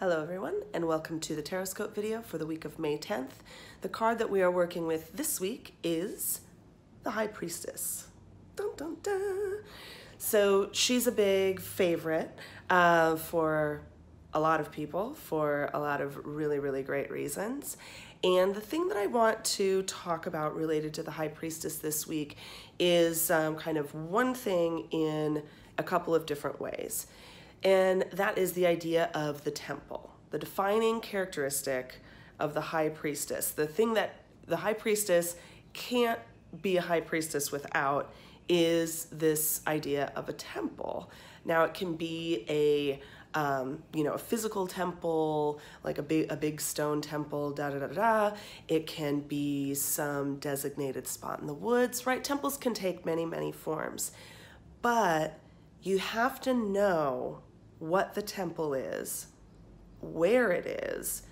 Hello everyone, and welcome to the Tarotscope video for the week of May 10th. The card that we are working with this week is the High Priestess. Dun, dun, dun. So she's a big favorite for a lot of people for a lot of really great reasons. And the thing that I want to talk about related to the High Priestess this week is kind of one thing in a couple of different ways. And that is the idea of the temple, the defining characteristic of the High Priestess. The thing that the High Priestess can't be a High Priestess without is this idea of a temple. Now it can be a physical temple, like a big stone temple, It can be some designated spot in the woods, right? Temples can take many forms, but you have to know what the temple is, where it is,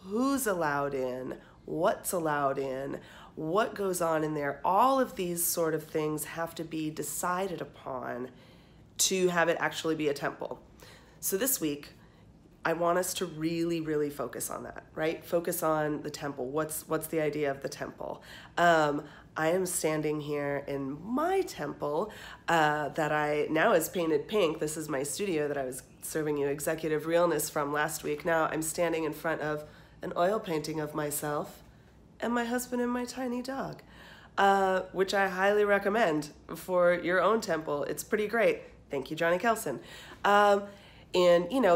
who's allowed in, what's allowed in, what goes on in there. All of these sort of things have to be decided upon to have it actually be a temple. So this week, I want us to really focus on that, right? Focus on the temple. What's the idea of the temple? I am standing here in my temple that I now is painted pink. This is my studio that I was serving you Executive Realness from last week. Now I'm standing in front of an oil painting of myself and my husband and my tiny dog, which I highly recommend for your own temple. It's pretty great. Thank you, Johnny Kelson. And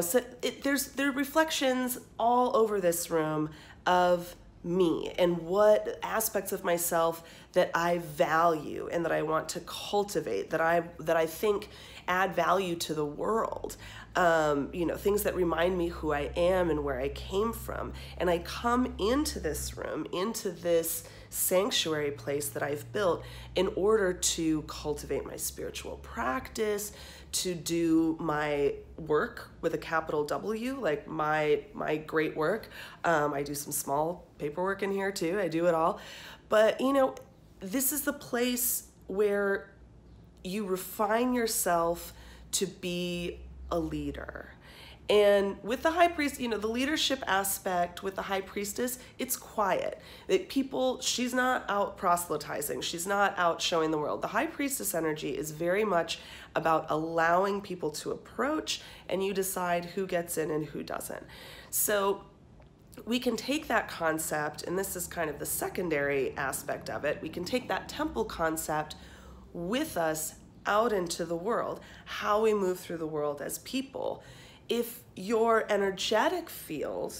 so there are reflections all over this room of me and what aspects of myself that I value and that I want to cultivate, that I think add value to the world. Things that remind me who I am and where I came from. And I come into this room, into this sanctuary place that I've built in order to cultivate my spiritual practice, to do my work with a capital W, like my great work. I do some small paperwork in here too. I do it all. But this is the place where you refine yourself to be a leader. And with the High Priest, the leadership aspect with the High Priestess, it's quiet. She's not out proselytizing. She's not out showing the world. The High Priestess energy is very much about allowing people to approach, and you decide who gets in and who doesn't. So we can take that concept, and this is kind of the secondary aspect of it. We can take that temple concept with us out into the world, how we move through the world as people. If your energetic field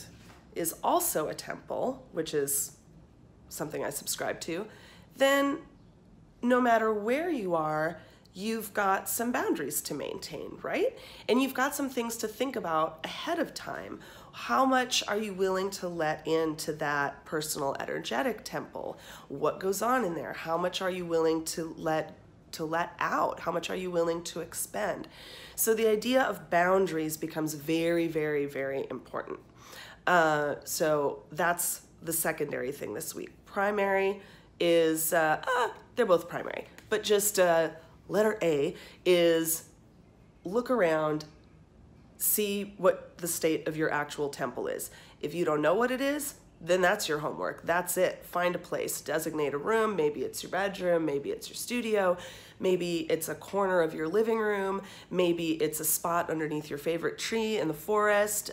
is also a temple, which is something I subscribe to, then no matter where you are, you've got some boundaries to maintain, right? And you've got some things to think about ahead of time. How much are you willing to let into that personal energetic temple? What goes on in there? How much are you willing to let out? How much are you willing to expend? So the idea of boundaries becomes very important. So that's the secondary thing this week. Primary is, they're both primary, but just letter A is look around, see what the state of your actual temple is. If you don't know what it is, then that's your homework. That's it. Find a place, designate a room. Maybe it's your bedroom, maybe it's your studio, maybe it's a corner of your living room, maybe it's a spot underneath your favorite tree in the forest.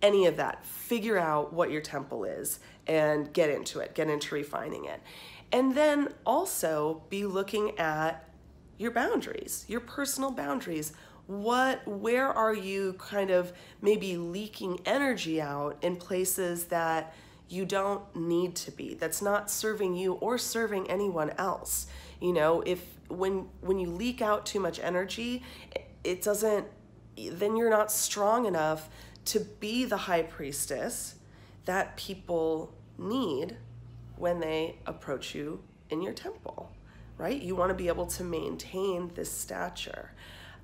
Any of that. Figure out what your temple is and get into it, get into refining it. And then also be looking at your boundaries, your personal boundaries. Where are you kind of maybe leaking energy out in places that you don't need to be, that's not serving you or serving anyone else? When you leak out too much energy, then you're not strong enough to be the High Priestess that people need when they approach you in your temple, right? You want to be able to maintain this stature.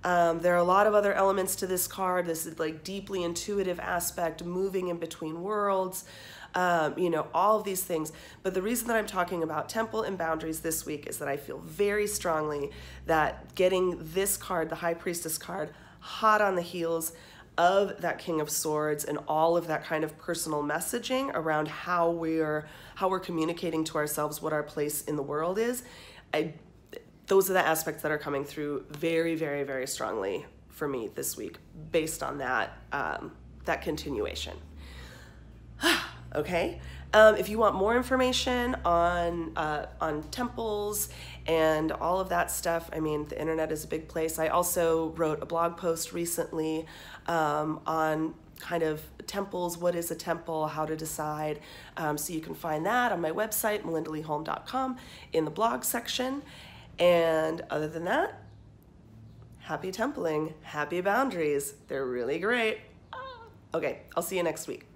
There are a lot of other elements to this card. This is like deeply intuitive aspect, moving in between worlds, all of these things. But the reason that I'm talking about temple and boundaries this week is that I feel very strongly that getting this card, the High Priestess card, hot on the heels of that King of Swords and all of that kind of personal messaging around how we're communicating to ourselves what our place in the world is. Those are the aspects that are coming through very, very, very strongly for me this week, based on that that continuation. Okay. If you want more information on temples and all of that stuff, I mean, the internet is a big place. I also wrote a blog post recently on kind of temples, what is a temple, how to decide. So you can find that on my website, melindaleeholm.com, in the blog section. And other than that, happy templing, happy boundaries. They're really great. Okay, I'll see you next week.